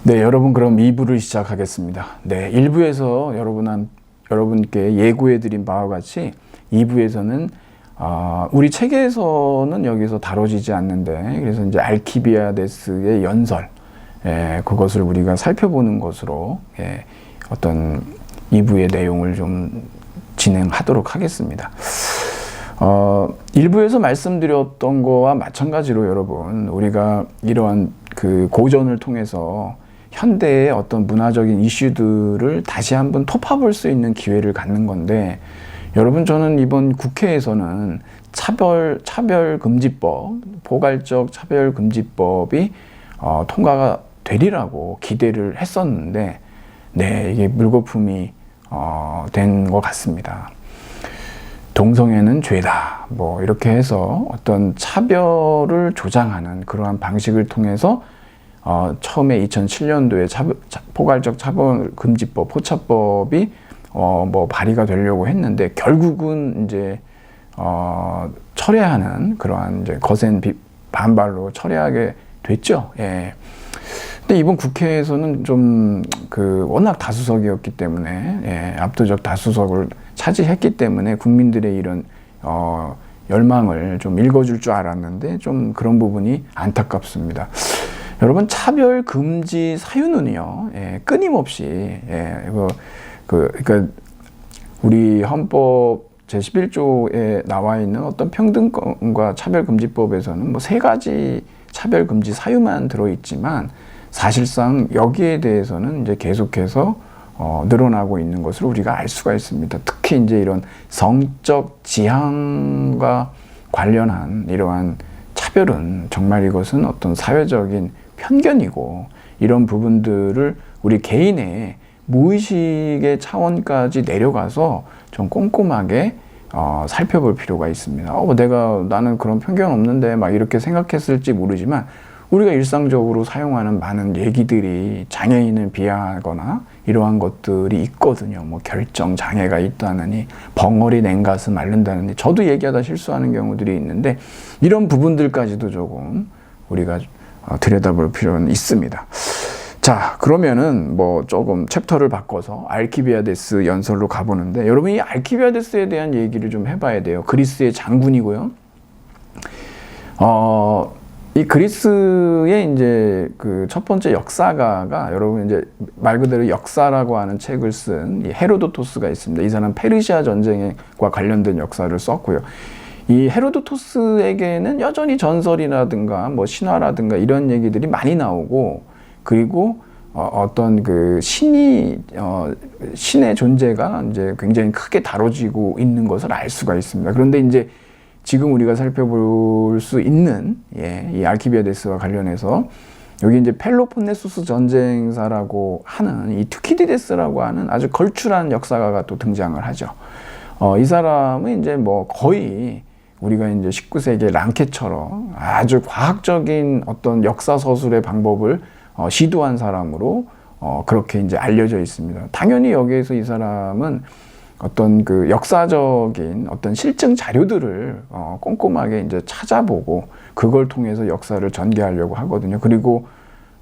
네, 여러분 그럼 2부를 시작하겠습니다. 네, 1부에서 여러분께 예고해드린 바와 같이 2부에서는 우리 책에서는 여기서 다뤄지지 않는데, 그래서 이제 알키비아데스의 연설, 그것을 우리가 살펴보는 것으로 어떤 2부의 내용을 좀 진행하도록 하겠습니다. 1부에서 말씀드렸던 거와 마찬가지로 여러분, 우리가 이러한 그 고전을 통해서 현대의 어떤 문화적인 이슈들을 다시 한번 토파볼 수 있는 기회를 갖는 건데, 여러분 저는 이번 국회에서는 차별금지법, 포괄적 차별금지법이 통과가 되리라고 기대를 했었는데, 네, 이게 물거품이 된 것 같습니다. 동성애는 죄다, 뭐 이렇게 해서 어떤 차별을 조장하는 그러한 방식을 통해서 처음에 2007년도에 포괄적 차별금지법, 포차법이 뭐 발의가 되려고 했는데, 결국은 이제 철회하는 그러한 이제 거센 반발로 철회하게 됐죠. 예. 근데 이번 국회에서는 좀 워낙 다수석이었기 때문에, 압도적 다수석을 차지했기 때문에 국민들의 이런 열망을 좀 읽어줄 줄 알았는데, 좀 그런 부분이 안타깝습니다. 여러분, 차별 금지 사유는요, 끊임없이, 그러니까 우리 헌법 제11조에 나와 있는 어떤 평등권과 차별금지법에서는 뭐 3가지 차별금지 사유만 들어있지만, 사실상 여기에 대해서는 이제 계속해서 늘어나고 있는 것을 우리가 알 수가 있습니다. 특히 이제 이런 성적 지향과 관련한 이러한 차별은 정말 이것은 어떤 사회적인 편견이고, 이런 부분들을 우리 개인의 무의식의 차원까지 내려가서 좀 꼼꼼하게 살펴볼 필요가 있습니다. 나는 그런 편견 없는데 막 이렇게 생각했을지 모르지만, 우리가 일상적으로 사용하는 많은 얘기들이 장애인을 비하하거나 이러한 것들이 있거든요. 뭐 결정 장애가 있다느니, 벙어리 냉가슴 앓는다느니, 저도 얘기하다 실수하는 경우들이 있는데, 이런 부분들까지도 조금 우리가 들여다볼 필요는 있습니다. 자, 그러면은 뭐 조금 챕터를 바꿔서 알키비아데스 연설로 가보는데, 여러분 이 알키비아데스에 대한 얘기를 좀 해봐야 돼요. 그리스의 장군이고요. 이 그리스의 이제 그 첫 번째 역사가가, 여러분 이제 말 그대로 역사라고 하는 책을 쓴 이 헤로도토스가 있습니다. 이 사람 페르시아 전쟁과 관련된 역사를 썼고요. 이 헤로도토스에게는 여전히 전설이라든가 뭐 신화라든가 이런 얘기들이 많이 나오고, 그리고 어떤 그 신의 존재가 이제 굉장히 크게 다뤄지고 있는 것을 알 수가 있습니다. 그런데 이제 지금 우리가 살펴볼 수 있는 이 알키비아데스와 관련해서, 여기 이제 펠로폰네소스 전쟁사라고 하는 이 투키디데스라고 하는 아주 걸출한 역사가가 또 등장을 하죠. 이 사람은 이제 뭐 거의 우리가 이제 19세기 랑케처럼 아주 과학적인 어떤 역사 서술의 방법을 시도한 사람으로 그렇게 이제 알려져 있습니다. 당연히 여기에서 이 사람은 어떤 그 역사적인 어떤 실증 자료들을 꼼꼼하게 이제 찾아보고, 그걸 통해서 역사를 전개하려고 하거든요. 그리고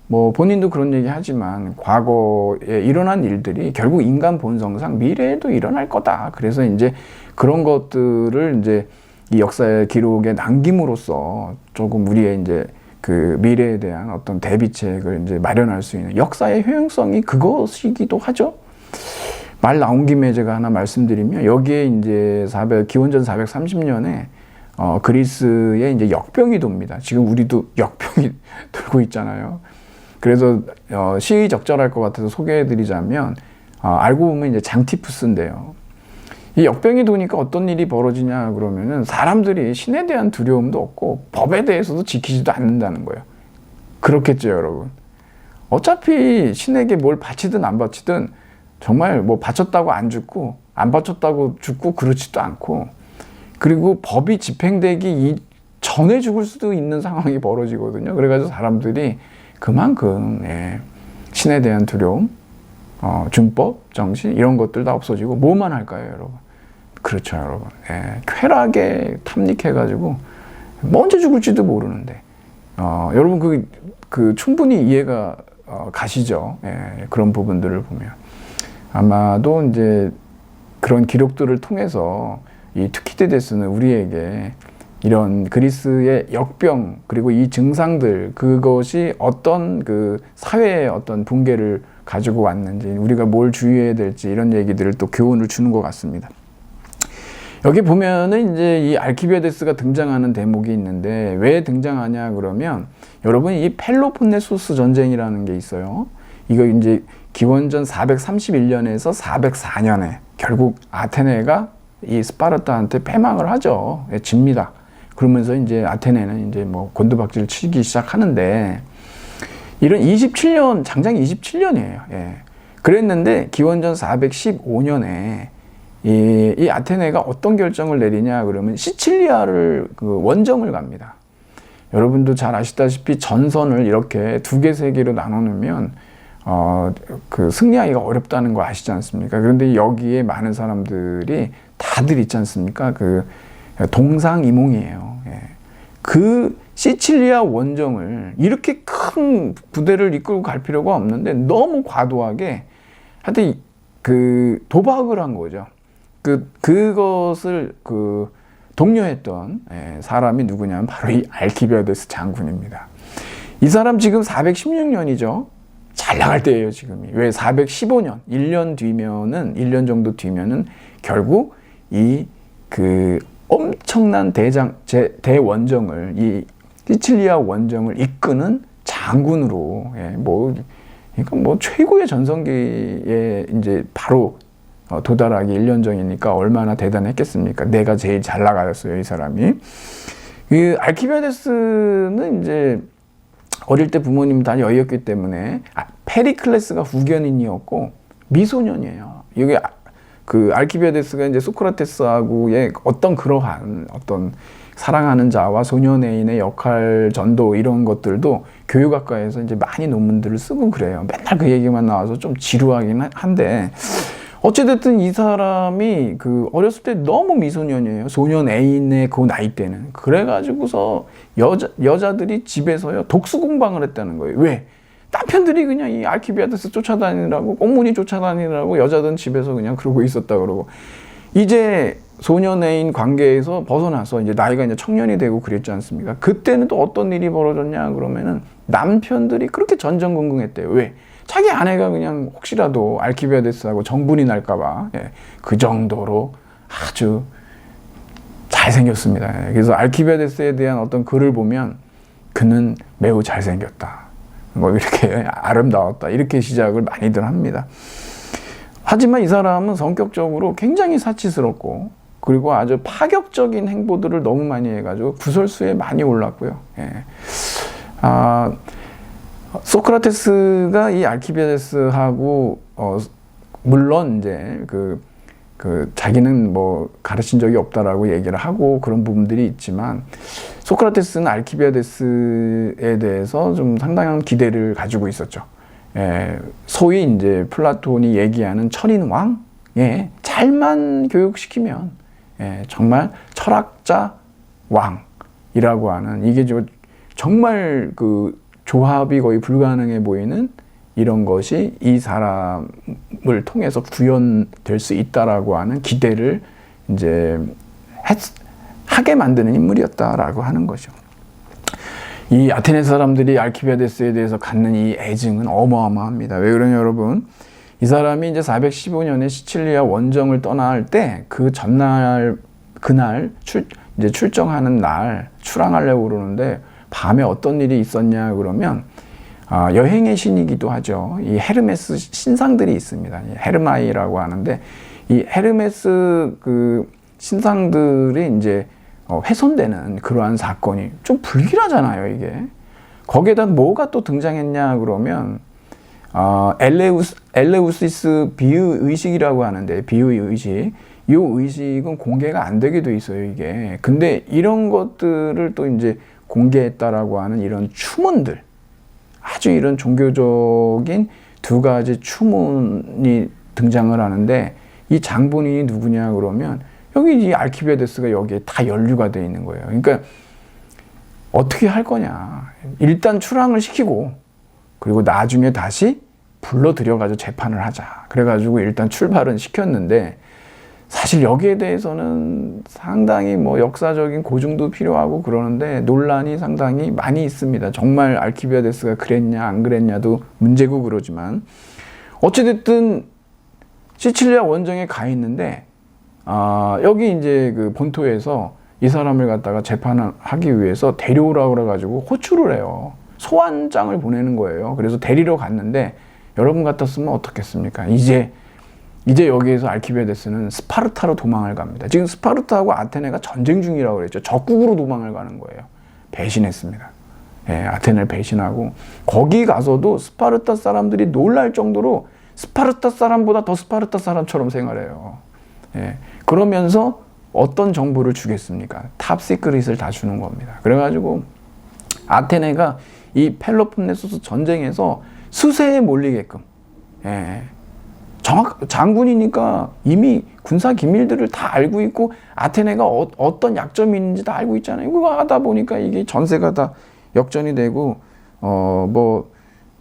뭐 본인도 그런 얘기 하지만, 과거에 일어난 일들이 결국 인간 본성상 미래에도 일어날 거다. 그래서 이제 그런 것들을 이제 이 역사의 기록에 남김으로써 조금 우리의 이제 그 미래에 대한 어떤 대비책을 이제 마련할 수 있는, 역사의 효용성이 그것이기도 하죠. 말 나온 김에 제가 하나 말씀드리면, 여기에 이제 기원전 430년에 그리스에 이제 역병이 돕니다. 지금 우리도 역병이 돌고 있잖아요. 그래서 시의적절할 것 같아서 소개해드리자면, 알고 보면 이제 장티푸스인데요. 이 역병이 도니까 어떤 일이 벌어지냐 그러면은, 사람들이 신에 대한 두려움도 없고 법에 대해서도 지키지도 않는다는 거예요. 그렇겠죠, 여러분. 어차피 신에게 뭘 바치든 안 바치든 정말 뭐 바쳤다고 안 죽고 안 바쳤다고 죽고 그렇지도 않고, 그리고 법이 집행되기 전에 죽을 수도 있는 상황이 벌어지거든요. 그래가지고 사람들이 그만큼 신에 대한 두려움, 준법, 정신 이런 것들 다 없어지고 뭐만 할까요, 여러분? 그렇죠, 여러분. 쾌락에 탐닉해가지고 뭐 언제 죽을지도 모르는데, 여러분 그 충분히 이해가 가시죠. 예, 그런 부분들을 보면 아마도 이제 그런 기록들을 통해서 이 투키디데스는 우리에게 이런 그리스의 역병 그리고 이 증상들 그것이 어떤 그 사회의 어떤 붕괴를 가지고 왔는지 우리가 뭘 주의해야 될지 이런 얘기들을 또 교훈을 주는 것 같습니다. 여기 보면은 이제 이 알키비아데스가 등장하는 대목이 있는데 왜 등장하냐 그러면 여러분 이 펠로폰네소스 전쟁이라는 게 있어요. 이거 이제 기원전 431년에서 404년에 결국 아테네가 이 스파르타한테 패망을 하죠. 예, 집니다. 그러면서 이제 아테네는 이제 뭐 곤두박질 치기 시작하는데 이런 27년, 장장 27년이에요. 예. 그랬는데 기원전 415년에 이 아테네가 어떤 결정을 내리냐 그러면 시칠리아를 그 원정을 갑니다. 여러분도 잘 아시다시피 전선을 이렇게 두 개, 세 개로 나눠 놓으면 그 승리하기가 어렵다는 거 아시지 않습니까? 그런데 여기에 많은 사람들이 다들 있지 않습니까? 그 동상이몽이에요. 예. 그 시칠리아 원정을 이렇게 큰 부대를 이끌고 갈 필요가 없는데 너무 과도하게 하여튼 그 도박을 한 거죠. 그것을 독려했던 사람이 누구냐면 바로 이 알키비아데스 장군입니다. 이 사람 지금 416년이죠. 잘 나갈 때예요, 지금이. 왜 415년, 1년 정도 뒤면은 결국 그 엄청난 대원정을, 이 시칠리아 원정을 이끄는 장군으로, 그러니까 뭐 최고의 전성기에 이제 바로 도달하기 1년 전이니까 얼마나 대단했겠습니까? 내가 제일 잘 나가였어요, 이 사람이. 그 알키비아데스는 이제 어릴 때 부모님 다 여의었기 때문에 페리클레스가 후견인이었고 미소년이에요. 여기 그 알키비아데스가 이제 소크라테스하고의 그러한 어떤 사랑하는 자와 소년애인의 역할 전도 이런 것들도 교육학과에서 이제 많이 논문들을 쓰고 그래요. 맨날 그 얘기만 나와서 좀 지루하긴 한데 어찌됐든 이 사람이 그 어렸을 때 너무 미소년이에요. 소년 애인의 그 나이 때는. 그래가지고서 여자들이 집에서요 독수 공방을 했다는 거예요. 왜? 남편들이 그냥 이 알키비아데스 쫓아다니라고 꽁무니 쫓아다니라고 여자들은 집에서 그냥 그러고 있었다 그러고 이제 소년 애인 관계에서 벗어나서 이제 나이가 이제 청년이 되고 그랬지 않습니까? 그때는 또 어떤 일이 벌어졌냐 그러면은 남편들이 그렇게 전전긍긍했대요. 왜? 자기 아내가 그냥 혹시라도 알키비아데스하고 정분이 날까봐 그 정도로 아주 잘생겼습니다. 그래서 알키비아데스에 대한 어떤 글을 보면 그는 매우 잘생겼다. 뭐 이렇게 아름다웠다. 이렇게 시작을 많이들 합니다. 하지만 이 사람은 성격적으로 굉장히 사치스럽고 그리고 아주 파격적인 행보들을 너무 많이 해가지고 구설수에 많이 올랐고요. 소크라테스가 이 알키비아데스하고 물론 이제 그 자기는 뭐 가르친 적이 없다라고 얘기를 하고 그런 부분들이 있지만 소크라테스는 알키비아데스에 대해서 좀 상당한 기대를 가지고 있었죠. 소위 이제 플라톤이 얘기하는 철인 왕, 잘만 교육시키면 정말 철학자 왕이라고 하는 이게 정말 그 조합이 거의 불가능해 보이는 이런 것이 이 사람을 통해서 구현될 수 있다라고 하는 기대를 이제 하게 만드는 인물이었다라고 하는 거죠. 이 아테네 사람들이 알키비아데스에 대해서 갖는 이 애증은 어마어마합니다. 왜 그러냐 여러분? 이 사람이 이제 415년에 시칠리아 원정을 떠날 때 그 전날 그날 이제 출정하는 날 출항하려고 그러는데 밤에 어떤 일이 있었냐 그러면 여행의 신이기도 하죠. 이 헤르메스 신상들이 있습니다. 헤르마이라고 하는데 이 헤르메스 그 신상들이 이제 훼손되는 그러한 사건이 좀 불길하잖아요, 이게. 거기에다 뭐가 또 등장했냐 그러면 엘레우시스 비유의식이라고 하는데 비유의식 이 의식은 공개가 안 되게 돼 있어요, 이게. 근데 이런 것들을 또 이제 공개했다라고 하는 이런 추문들, 아주 이런 종교적인 두 가지 추문이 등장을 하는데 이 장본인이 누구냐 그러면 여기 이 알키비아데스가 여기에 다 연루가 되어 있는 거예요. 그러니까 어떻게 할 거냐. 일단 출항을 시키고 그리고 나중에 다시 불러들여가지고 재판을 하자. 그래가지고 일단 출발은 시켰는데 사실 여기에 대해서는 상당히 뭐 역사적인 고증도 필요하고 그러는데 논란이 상당히 많이 있습니다. 정말 알키비아데스가 그랬냐 안 그랬냐도 문제고 그러지만 어찌됐든 시칠리아 원정에 가 있는데 여기 이제 그 본토에서 이 사람을 갖다가 재판하기 위해서 데려오라고 그래가지고 호출을 해요. 소환장을 보내는 거예요. 그래서 데리러 갔는데 여러분 같았으면 어떻겠습니까? 이제 여기에서 알키비아데스는 스파르타로 도망을 갑니다. 지금 스파르타하고 아테네가 전쟁 중이라고 그랬죠. 적국으로 도망을 가는 거예요. 배신했습니다. 예, 아테네를 배신하고 거기 가서도 스파르타 사람들이 놀랄 정도로 스파르타 사람보다 더 스파르타 사람처럼 생활해요. 예, 그러면서 어떤 정보를 주겠습니까? 탑시크릿을 다 주는 겁니다. 그래가지고 아테네가 이 펠로폰네소스 전쟁에서 수세에 몰리게끔 장군이니까 이미 군사 기밀들을 다 알고 있고 아테네가 어떤 약점이 있는지 다 알고 있잖아요. 그거 하다 보니까 이게 전세가 다 역전이 되고 뭐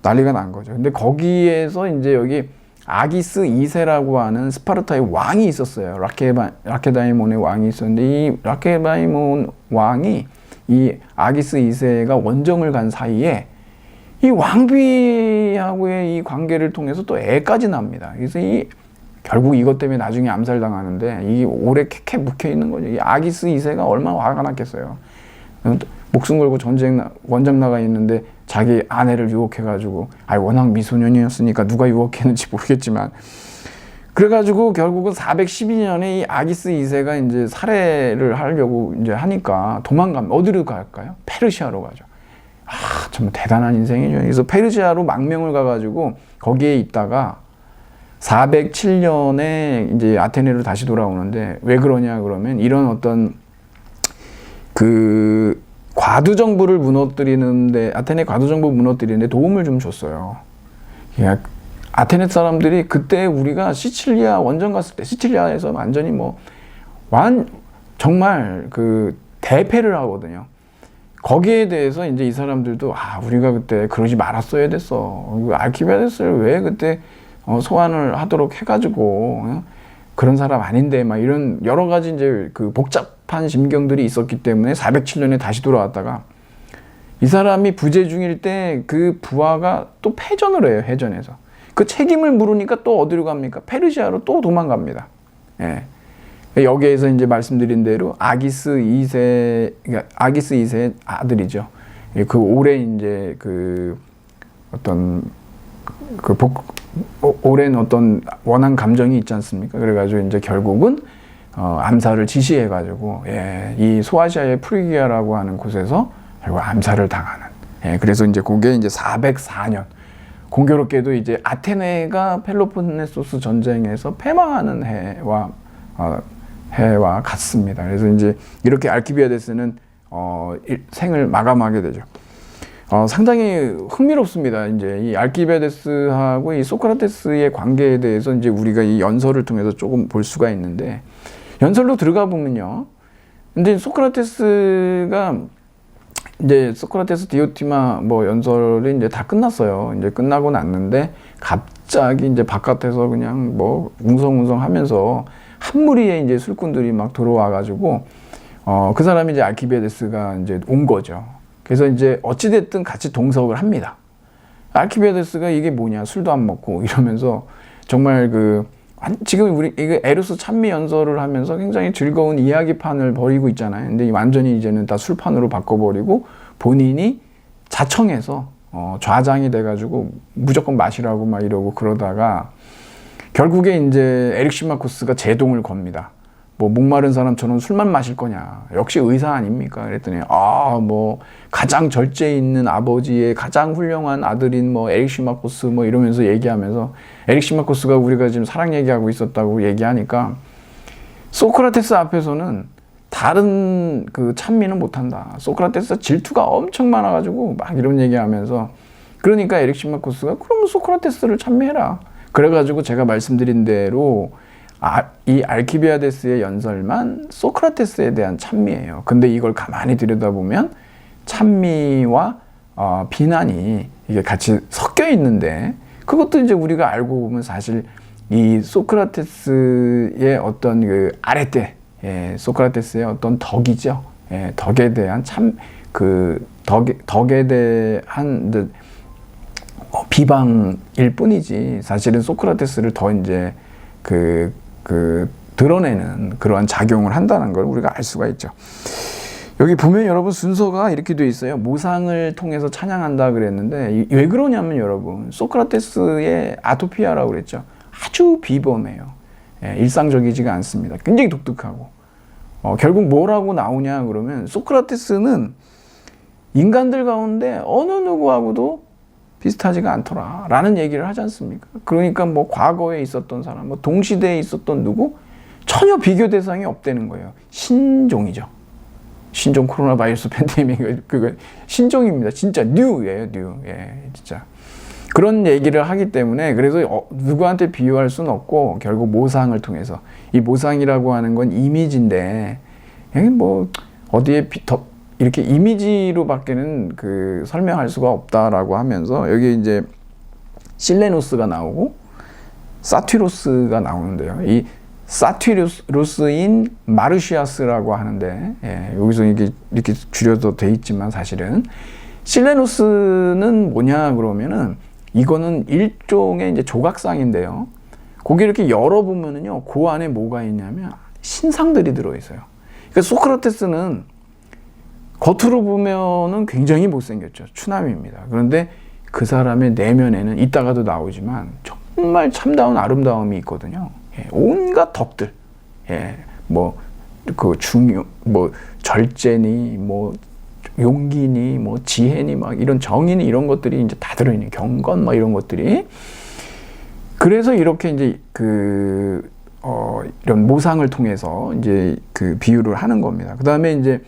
난리가 난 거죠. 근데 거기에서 이제 여기 아기스 2세라고 하는 스파르타의 왕이 있었어요. 라케다이몬의 왕이 있었는데 이 라케다이몬 왕이 이 아기스 2세가 원정을 간 사이에 이 왕비하고의 이 관계를 통해서 또 애까지 납니다. 그래서 결국 이것 때문에 나중에 암살당하는데 이 오래 캐캐 묵혀 있는 거죠. 이 아기스 2세가 얼마나 화가 났겠어요. 목숨 걸고 원정 나가 있는데 자기 아내를 유혹해가지고, 워낙 미소년이었으니까 누가 유혹했는지 모르겠지만, 그래가지고 결국은 412년에 이 아기스 2세가 이제 살해를 하려고 이제 하니까 도망갑니다. 어디로 갈까요? 페르시아로 가죠. 참 대단한 인생이죠. 그래서 페르시아로 망명을 가가지고 거기에 있다가 407년에 이제 아테네로 다시 돌아오는데 왜 그러냐 그러면 이런 어떤 그 과두정부를 무너뜨리는데 아테네 과두정부 무너뜨리는데 도움을 좀 줬어요. 아테네 사람들이 그때 우리가 시칠리아 원정 갔을 때 시칠리아에서 완전히 정말 그 대패를 하거든요. 거기에 대해서 이제 이 사람들도 우리가 그때 그러지 말았어야 됐어. 알키비아데스를 왜 그때 소환을 하도록 해가지고 그런 사람 아닌데 막 이런 여러 가지 이제 그 복잡한 심경들이 있었기 때문에 407년에 다시 돌아왔다가 이 사람이 부재 중일 때 그 부하가 또 패전을 해요. 해전에서 그 책임을 물으니까 또 어디로 갑니까? 페르시아로 또 도망갑니다. 예. 여기에서 이제 말씀드린 대로 아기스 2세의 아들이죠. 그 올해 이제 그 어떤 오랜 어떤 원한 감정이 있지 않습니까? 그래가지고 이제 결국은 암살을 지시해가지고 이 소아시아의 프리기아라고 하는 곳에서 결국 암살을 당하는. 그래서 이제 그게 이제 404년 공교롭게도 이제 아테네가 펠로폰네소스 전쟁에서 패망하는 해와 같습니다. 그래서 이제 이렇게 알키비아데스는 생을 마감하게 되죠. 상당히 흥미롭습니다. 이제 이 알키비아데스하고 이 소크라테스의 관계에 대해서 이제 우리가 이 연설을 통해서 조금 볼 수가 있는데, 연설로 들어가 보면요. 근데 소크라테스가 이제 소크라테스 디오티마 연설이 이제 다 끝났어요. 이제 끝나고 났는데 갑자기 이제 바깥에서 그냥 웅성웅성 하면서 한 무리의 이제 술꾼들이 막 들어와가지고 그 사람이 이제 알키비아데스가 이제 온 거죠. 그래서 이제 어찌됐든 같이 동석을 합니다. 알키비아데스가 이게 뭐냐, 술도 안 먹고 이러면서 정말 지금 우리 이게 에루스 찬미 연설을 하면서 굉장히 즐거운 이야기판을 벌이고 있잖아요. 근데 완전히 이제는 다 술판으로 바꿔버리고 본인이 자청해서 좌장이 돼가지고 무조건 마시라고 막 이러고 그러다가 결국에 이제 에릭 시마코스가 제동을 겁니다. 목마른 사람처럼 술만 마실 거냐. 역시 의사 아닙니까? 그랬더니, 가장 절제 있는 아버지의 가장 훌륭한 아들인 에릭 시마코스 이러면서 얘기하면서 에릭 시마코스가 우리가 지금 사랑 얘기하고 있었다고 얘기하니까 소크라테스 앞에서는 다른 찬미는 못한다. 소크라테스가 질투가 엄청 많아가지고 막 이런 얘기하면서 그러니까 에릭 시마코스가 그러면 소크라테스를 찬미해라. 그래가지고 제가 말씀드린 대로 이 알키비아데스의 연설만 소크라테스에 대한 찬미예요. 근데 이걸 가만히 들여다보면 찬미와 비난이 이게 같이 섞여 있는데, 그것도 이제 우리가 알고 보면 사실 이 소크라테스의 어떤 그 아랫대, 소크라테스의 어떤 덕이죠. 덕에 대한 덕에 대한 비방일 뿐이지, 사실은 소크라테스를 더 이제 드러내는 그러한 작용을 한다는 걸 우리가 알 수가 있죠. 여기 보면 여러분 순서가 이렇게 돼 있어요. 모상을 통해서 찬양한다 그랬는데, 왜 그러냐면 여러분, 소크라테스의 아토피아라고 그랬죠. 아주 비범해요. 일상적이지가 않습니다. 굉장히 독특하고, 결국 뭐라고 나오냐 그러면, 소크라테스는 인간들 가운데 어느 누구하고도 비슷하지가 않더라 라는 얘기를 하지 않습니까? 그러니까 뭐 과거에 있었던 사람, 뭐 동시대에 있었던 누구, 전혀 비교 대상이 없다는 거예요. 신종이죠. 신종 코로나 바이러스 팬데믹, 그거 신종입니다. 진짜 뉴예요, 뉴. 진짜. 그런 얘기를 하기 때문에, 그래서 누구한테 비유할 수는 없고, 결국 모상을 통해서, 이 모상이라고 하는 건 이미지인데, 뭐 어디에 이렇게 이미지로밖에는 설명할 수가 없다라고 하면서, 여기 이제 실레노스가 나오고 사티로스가 나오는데요. 이 사티로스인 마르시아스라고 하는데, 여기서 이렇게 줄여도 돼 있지만, 사실은 실레노스는 뭐냐 그러면은, 이거는 일종의 이제 조각상인데요. 거기 이렇게 열어보면은요, 그 안에 뭐가 있냐면 신상들이 들어있어요. 그러니까 소크라테스는 겉으로 보면은 굉장히 못생겼죠. 추남입니다. 그런데 그 사람의 내면에는 이따가도 나오지만 정말 참다운 아름다움이 있거든요. 온갖 덕들, 뭐 절제니, 뭐 용기니, 뭐 지혜니, 막 이런 정의니, 이런 것들이 이제 다 들어있는, 경건, 막 이런 것들이. 그래서 이렇게 이제 이런 모상을 통해서 이제 비유를 하는 겁니다. 그 다음에 이제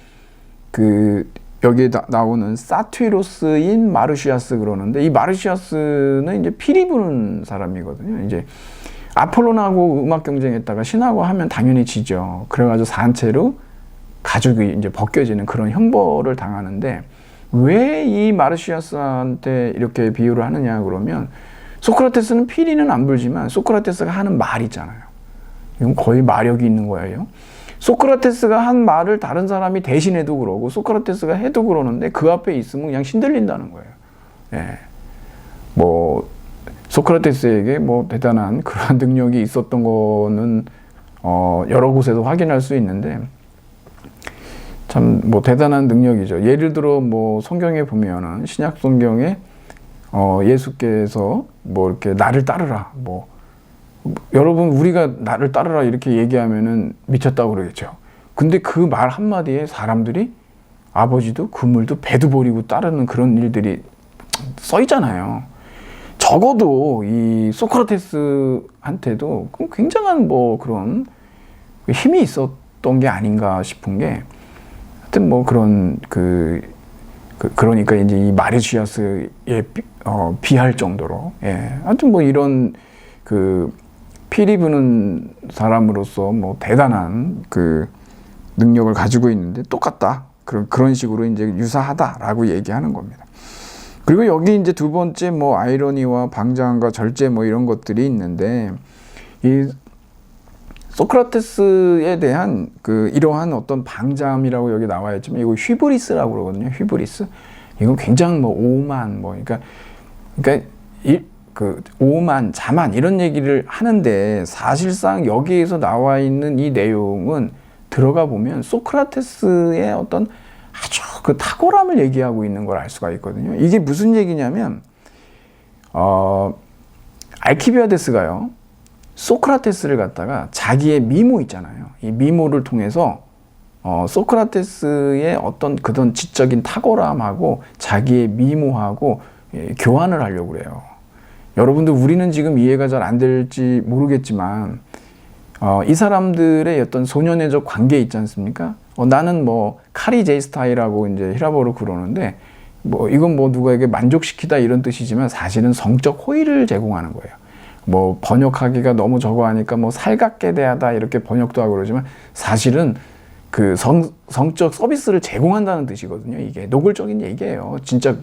여기에 나오는 사티로스인 마르시아스 그러는데, 이 마르시아스는 이제 피리 부는 사람이거든요. 이제 아폴론하고 음악 경쟁했다가 신하고 하면 당연히 지죠. 그래가지고 산채로 가죽이 이제 벗겨지는 그런 형벌을 당하는데, 왜 이 마르시아스한테 이렇게 비유를 하느냐 그러면, 소크라테스는 피리는 안 불지만 소크라테스가 하는 말 있잖아요. 이건 거의 마력이 있는 거예요. 소크라테스가 한 말을 다른 사람이 대신해도 그러고, 소크라테스가 해도 그러는데, 그 앞에 있으면 그냥 신들린다는 거예요. 뭐 소크라테스에게 뭐 대단한 그러한 능력이 있었던 거는 여러 곳에서 확인할 수 있는데, 참 뭐 대단한 능력이죠. 예를 들어 뭐 성경에 보면은, 신약 성경에 예수께서 뭐 이렇게 나를 따르라, 뭐 여러분 우리가 나를 따르라 이렇게 얘기하면은 미쳤다고 그러겠죠. 근데 그 말 한마디에 사람들이 아버지도 그물도 배도 버리고 따르는 그런 일들이 써 있잖아요. 적어도 이 소크라테스한테도 굉장한 뭐 그런 힘이 있었던 게 아닌가 싶은 게, 하여튼 뭐 그런 그러니까 이제 이 마르시아스에 비할 정도로, 하여튼 뭐 이런 피리 부는 사람으로서 뭐 대단한 능력을 가지고 있는데, 똑같다. 그런 식으로 이제 유사하다라고 얘기하는 겁니다. 그리고 여기 이제 두 번째 뭐 아이러니와 방장과 절제 뭐 이런 것들이 있는데, 이 소크라테스에 대한 이러한 어떤 방자함이라고 여기 나와 있지만, 이거 휘브리스라고 그러거든요. 휘브리스. 이건 굉장히 뭐 오만, 뭐 그러니까 오만, 자만 이런 얘기를 하는데, 사실상 여기에서 나와 있는 이 내용은 들어가 보면 소크라테스의 어떤 아주 탁월함을 얘기하고 있는 걸 알 수가 있거든요. 이게 무슨 얘기냐면, 알키비아데스가요, 소크라테스를 갖다가 자기의 미모 있잖아요. 이 미모를 통해서 소크라테스의 어떤 그런 지적인 탁월함하고 자기의 미모하고 교환을 하려고 그래요. 여러분들, 우리는 지금 이해가 잘 안 될지 모르겠지만, 이 사람들의 어떤 소년애적 관계 있지 않습니까? 나는 뭐 카리제이스타이라고 이제 히라보로 그러는데, 뭐 이건 뭐 누구에게 만족시키다 이런 뜻이지만, 사실은 성적 호의를 제공하는 거예요. 뭐 번역하기가 너무 저거 하니까 뭐 살갑게 대하다 이렇게 번역도 하고 그러지만, 사실은 그 성적 서비스를 제공한다는 뜻이거든요. 이게 노골적인 얘기예요. 진짜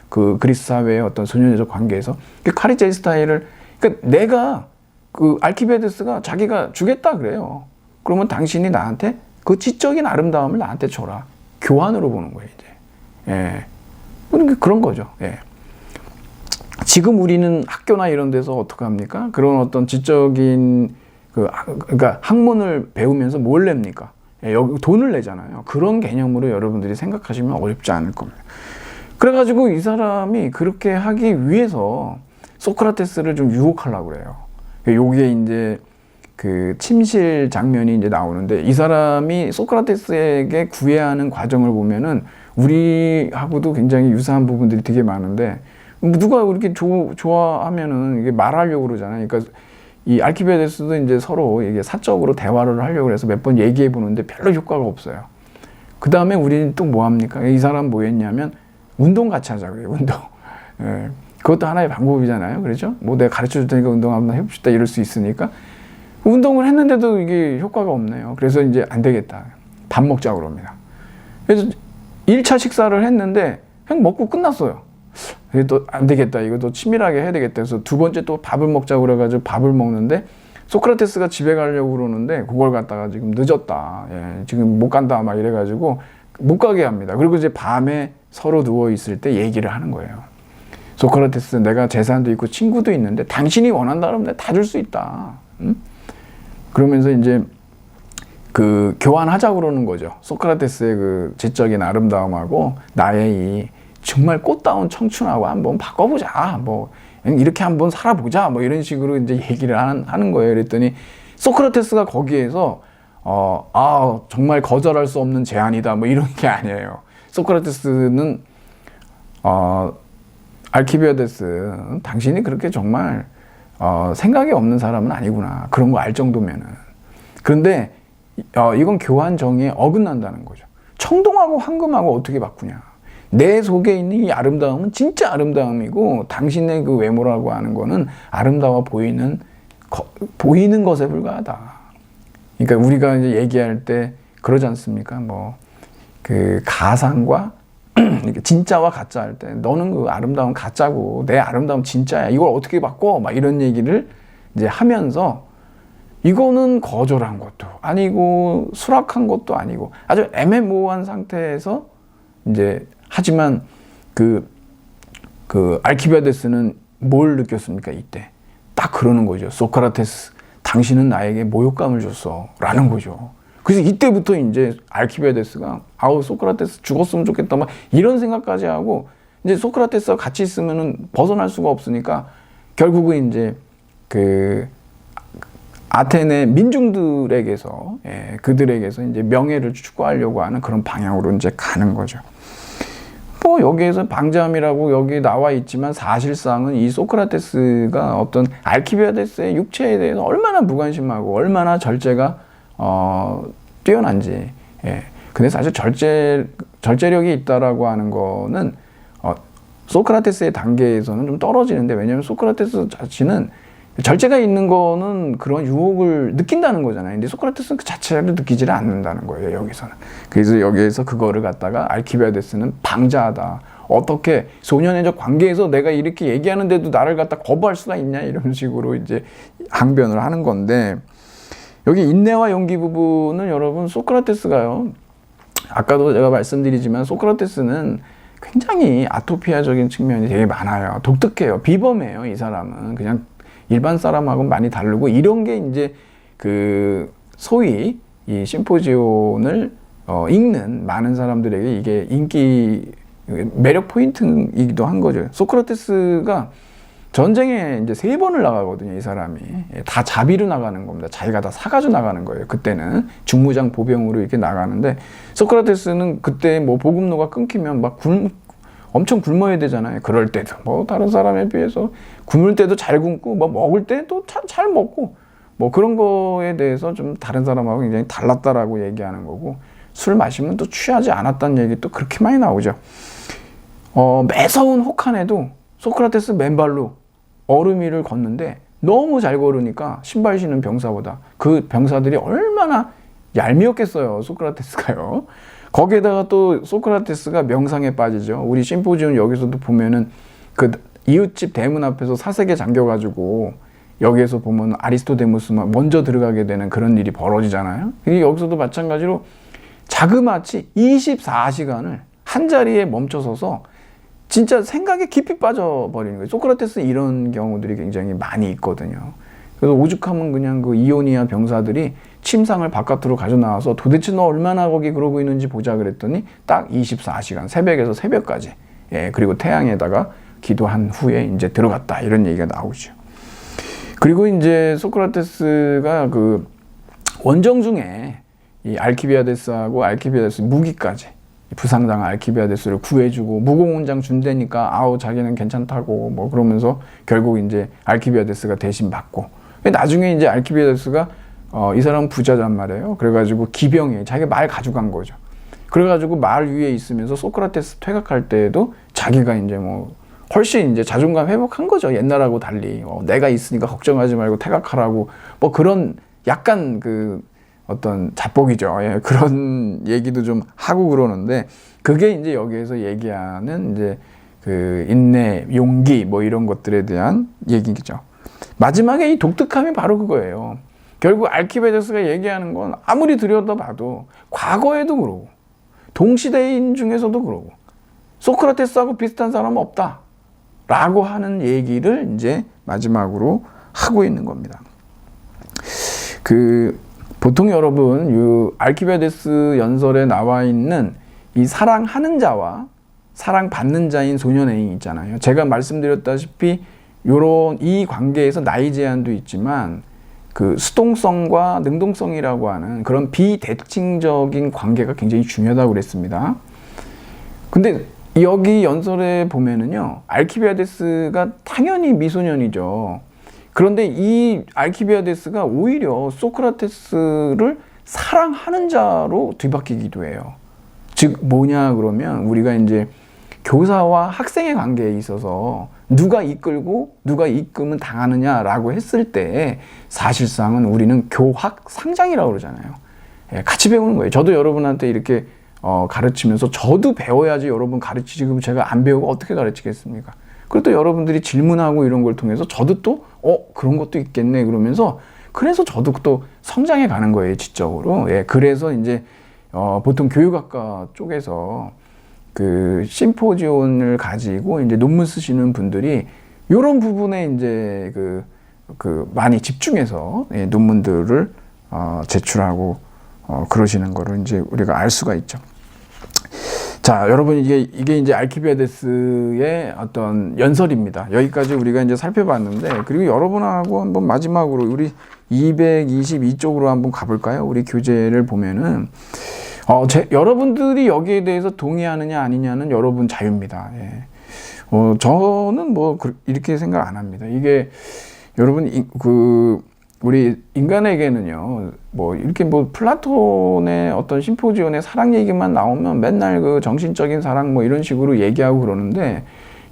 그 그리스 사회의 어떤 소년의적 관계에서 그 카리제 스타일을, 그러니까 내가 그 알키비아데스가 자기가 주겠다 그래요. 그러면 당신이 나한테 그 지적인 아름다움을 나한테 줘라. 교환으로 보는 거예요, 이제. 예. 그런 거죠. 예. 지금 우리는 학교나 이런 데서 어떻게 합니까? 그런 어떤 지적인 그러니까 학문을 배우면서 뭘 냅니까? 예, 여기 돈을 내잖아요. 그런 개념으로 여러분들이 생각하시면 어렵지 않을 겁니다. 그래가지고 이 사람이 그렇게 하기 위해서 소크라테스를 좀 유혹하려고 그래요. 요게 이제 그 침실 장면이 이제 나오는데, 이 사람이 소크라테스에게 구애하는 과정을 보면은 우리하고도 굉장히 유사한 부분들이 되게 많은데, 누가 이렇게 좋아하면은 이게 말하려고 그러잖아요. 그러니까 이 알키비아데스도 이제 서로 이게 사적으로 대화를 하려고 해서 몇 번 얘기해 보는데 별로 효과가 없어요. 그 다음에 우리는 또 뭐 합니까? 이 사람 뭐 했냐면 운동 같이 하자 그래요. 운동. 예. 그것도 하나의 방법이잖아요. 그렇죠? 뭐 내가 가르쳐 줄 테니까 운동 한번 해봅시다 이럴 수 있으니까. 운동을 했는데도 이게 효과가 없네요. 그래서 이제 안 되겠다. 밥 먹자고 그럽니다. 그래서 1차 식사를 했는데 그냥 먹고 끝났어요. 또 안 되겠다. 이거 또 치밀하게 해야 되겠다. 그래서 두 번째 또 밥을 먹자고 그래가지고 밥을 먹는데, 소크라테스가 집에 가려고 그러는데 그걸 갖다가 지금 늦었다. 예, 지금 못 간다. 막 이래가지고 못 가게 합니다. 그리고 이제 밤에 서로 누워있을 때 얘기를 하는 거예요. 소크라테스, 내가 재산도 있고 친구도 있는데 당신이 원한다면 내가 다 줄 수 있다. 응? 그러면서 이제 그 교환하자고 그러는 거죠. 소크라테스의 그 지적인 아름다움하고 나의 이 정말 꽃다운 청춘하고 한번 바꿔보자. 뭐 이렇게 한번 살아보자. 뭐 이런 식으로 이제 얘기를 하는 거예요. 그랬더니 소크라테스가 거기에서 정말 거절할 수 없는 제안이다. 뭐 이런 게 아니에요. 소크라테스는 알키비아데스, 당신이 그렇게 정말 생각이 없는 사람은 아니구나. 그런 거 알 정도면은. 그런데 이건 교환 정의에 어긋난다는 거죠. 청동하고 황금하고 어떻게 바꾸냐. 내 속에 있는 이 아름다움은 진짜 아름다움이고, 당신의 그 외모라고 하는 거는 아름다워 보이는 것에 불과하다. 그러니까 우리가 이제 얘기할 때 그러지 않습니까? 뭐 그 가상과 진짜와 가짜 할 때, 너는 그 아름다움 가짜고 내 아름다움 진짜야. 이걸 어떻게 바꿔? 막 이런 얘기를 이제 하면서, 이거는 거절한 것도 아니고 수락한 것도 아니고 아주 애매모호한 상태에서 이제, 하지만 그 알키비아데스는 뭘 느꼈습니까? 이때 딱 그러는 거죠. 소크라테스, 당신은 나에게 모욕감을 줬어 라는 거죠. 그래서 이때부터 이제 알키비아데스가 소크라테스 죽었으면 좋겠다 막 이런 생각까지 하고, 이제 소크라테스와 같이 있으면은 벗어날 수가 없으니까 결국은 이제 그 아테네 민중들에게서, 그들에게서 이제 명예를 추구하려고 하는 그런 방향으로 이제 가는 거죠. 뭐 여기에서 방자함이라고 여기 나와 있지만, 사실상은 이 소크라테스가 어떤 알키비아데스의 육체에 대해서 얼마나 무관심하고 얼마나 절제가 뛰어난지. 근데 사실 절제력이 있다라고 하는 거는 소크라테스의 단계에서는 좀 떨어지는데, 왜냐하면 소크라테스 자체는 절제가 있는 거는 그런 유혹을 느낀다는 거잖아요. 근데 소크라테스는 그 자체를 느끼지를 않는다는 거예요, 여기서는. 그래서 여기에서 그거를 갖다가 알키비아데스는 방자하다. 어떻게 소년의적 관계에서 내가 이렇게 얘기하는데도 나를 갖다 거부할 수가 있냐, 이런 식으로 이제 항변을 하는 건데, 여기 인내와 용기 부분은 여러분, 소크라테스가요, 아까도 제가 말씀드리지만 소크라테스는 굉장히 아토피아적인 측면이 되게 많아요. 독특해요. 비범해요. 이 사람은 그냥 일반 사람하고는 많이 다르고, 이런 게 이제 그 소위 이 심포지온을 읽는 많은 사람들에게 이게 인기 매력 포인트이기도 한 거죠. 소크라테스가 전쟁에 이제 3번을 나가거든요. 이 사람이 다 자비로 나가는 겁니다. 자기가 다 사가지고 나가는 거예요. 그때는 중무장 보병으로 이렇게 나가는데, 소크라테스는 그때 뭐 보급로가 끊기면 막 엄청 굶어야 되잖아요. 그럴 때도 뭐 다른 사람에 비해서 굶을 때도 잘 굶고, 뭐 먹을 때도 잘 먹고, 뭐 그런 거에 대해서 좀 다른 사람하고 굉장히 달랐다라고 얘기하는 거고, 술 마시면 또 취하지 않았다는 얘기 또 그렇게 많이 나오죠. 매서운 혹한에도 소크라테스 맨발로 얼음 위를 걷는데 너무 잘 걸으니까 신발 신은 병사보다 그 병사들이 얼마나 얄미웠겠어요, 소크라테스가요. 거기에다가 또 소크라테스가 명상에 빠지죠. 우리 심포지온 여기서도 보면은 그 이웃집 대문 앞에서 사색에 잠겨가지고 여기에서 보면 아리스토데무스만 먼저 들어가게 되는 그런 일이 벌어지잖아요. 여기서도 마찬가지로 자그마치 24시간을 한 자리에 멈춰서서 진짜 생각에 깊이 빠져버리는 거예요. 소크라테스 이런 경우들이 굉장히 많이 있거든요. 그래서 오죽하면 그냥 그 이오니아 병사들이 침상을 바깥으로 가져나와서 도대체 너 얼마나 거기 그러고 있는지 보자 그랬더니 딱 24시간, 새벽에서 새벽까지. 예, 그리고 태양에다가 기도한 후에 이제 들어갔다. 이런 얘기가 나오죠. 그리고 이제 소크라테스가 그 원정 중에 이 알키비아데스하고 알키비아데스 무기까지 부상당한 알키비아데스를 구해주고 무공훈장 준다니까 아우 자기는 괜찮다고 뭐 그러면서 결국 이제 알키비아데스가 대신 받고 나중에 이제 알키비아데스가 이 사람은 부자란 말이에요. 그래가지고 기병이 자기 말 가져간 거죠. 그래가지고 말 위에 있으면서 소크라테스 퇴각할 때에도 자기가 이제 뭐 훨씬 이제 자존감 회복한 거죠. 옛날하고 달리 내가 있으니까 걱정하지 말고 퇴각하라고 뭐 그런 약간 그 어떤 자복이죠. 예, 그런 얘기도 좀 하고 그러는데 그게 이제 여기에서 얘기하는 이제 그 인내, 용기 뭐 이런 것들에 대한 얘기죠. 마지막에 이 독특함이 바로 그거예요. 결국 알키비아데스가 얘기하는 건 아무리 들여다봐도 과거에도 그러고 동시대인 중에서도 그러고 소크라테스하고 비슷한 사람은 없다 라고 하는 얘기를 이제 마지막으로 하고 있는 겁니다. 보통 여러분 이 알키비아데스 연설에 나와 있는 이 사랑하는 자와 사랑받는 자인 소년행이 있잖아요. 제가 말씀드렸다시피 요런 이 관계에서 나이 제한도 있지만 그 수동성과 능동성이라고 하는 그런 비대칭적인 관계가 굉장히 중요하다고 그랬습니다. 근데 여기 연설에 보면은요, 알키비아데스가 당연히 미소년이죠. 그런데 이 알키비아데스가 오히려 소크라테스를 사랑하는 자로 뒤바뀌기도 해요. 즉 뭐냐 그러면 우리가 이제 교사와 학생의 관계에 있어서 누가 이끌고 누가 이끌면 당하느냐라고 했을 때 사실상은 우리는 교학 상장이라고 그러잖아요. 예, 같이 배우는 거예요. 저도 여러분한테 이렇게 가르치면서 저도 배워야지 여러분 가르치지 제가 안 배우고 어떻게 가르치겠습니까? 그리고 또 여러분들이 질문하고 이런 걸 통해서 저도 또 그런 것도 있겠네 그러면서 그래서 저도 또 성장해 가는 거예요, 지적으로. 예, 그래서 이제 보통 교육학과 쪽에서 그 심포지온을 가지고 이제 논문 쓰시는 분들이 이런 부분에 이제 많이 집중해서 예, 논문들을 제출하고 그러시는 거를 이제 우리가 알 수가 있죠. 자, 여러분 이게 이제 알키비아데스의 어떤 연설입니다. 여기까지 우리가 이제 살펴봤는데 그리고 여러분하고 한번 마지막으로 우리 222쪽으로 한번 가볼까요? 우리 교재를 보면은 여러분들이 여기에 대해서 동의하느냐 아니냐는 여러분 자유입니다. 예. 저는 뭐 이렇게 생각 안 합니다. 이게 여러분 우리 인간에게는요, 뭐 이렇게 뭐 플라톤의 어떤 심포지온의 사랑 얘기만 나오면 맨날 그 정신적인 사랑 뭐 이런 식으로 얘기하고 그러는데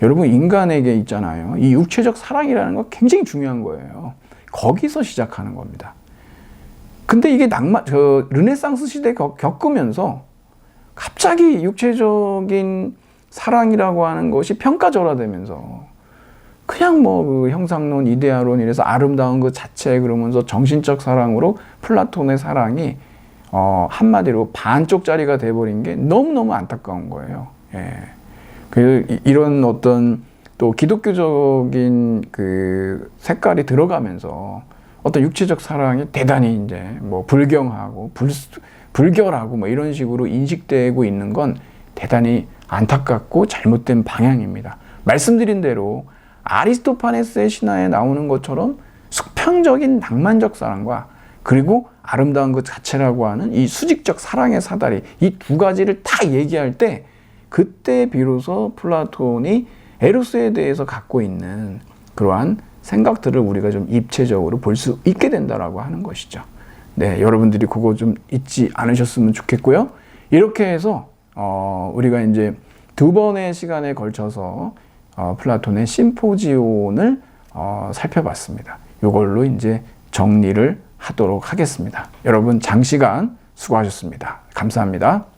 여러분 인간에게 있잖아요. 이 육체적 사랑이라는 거 굉장히 중요한 거예요. 거기서 시작하는 겁니다. 근데 이게 르네상스 시대 겪으면서 갑자기 육체적인 사랑이라고 하는 것이 평가절하되면서 그냥 뭐 그 형상론, 이데아론 이래서 아름다운 것 자체 그러면서 정신적 사랑으로 플라톤의 사랑이 한마디로 반쪽짜리가 돼버린 게 너무너무 안타까운 거예요. 예. 이런 어떤 또 기독교적인 그 색깔이 들어가면서 어떤 육체적 사랑이 대단히 이제 뭐 불경하고 불결하고 뭐 이런 식으로 인식되고 있는 건 대단히 안타깝고 잘못된 방향입니다. 말씀드린 대로 아리스토파네스의 신화에 나오는 것처럼 수평적인 낭만적 사랑과 그리고 아름다운 것 자체라고 하는 이 수직적 사랑의 사다리 이 두 가지를 다 얘기할 때 그때 비로소 플라톤이 에로스에 대해서 갖고 있는 그러한 생각들을 우리가 좀 입체적으로 볼 수 있게 된다라고 하는 것이죠. 네, 여러분들이 그거 좀 잊지 않으셨으면 좋겠고요. 이렇게 해서 우리가 이제 두 번의 시간에 걸쳐서 플라톤의 심포지온을 살펴봤습니다. 이걸로 이제 정리를 하도록 하겠습니다. 여러분 장시간 수고하셨습니다. 감사합니다.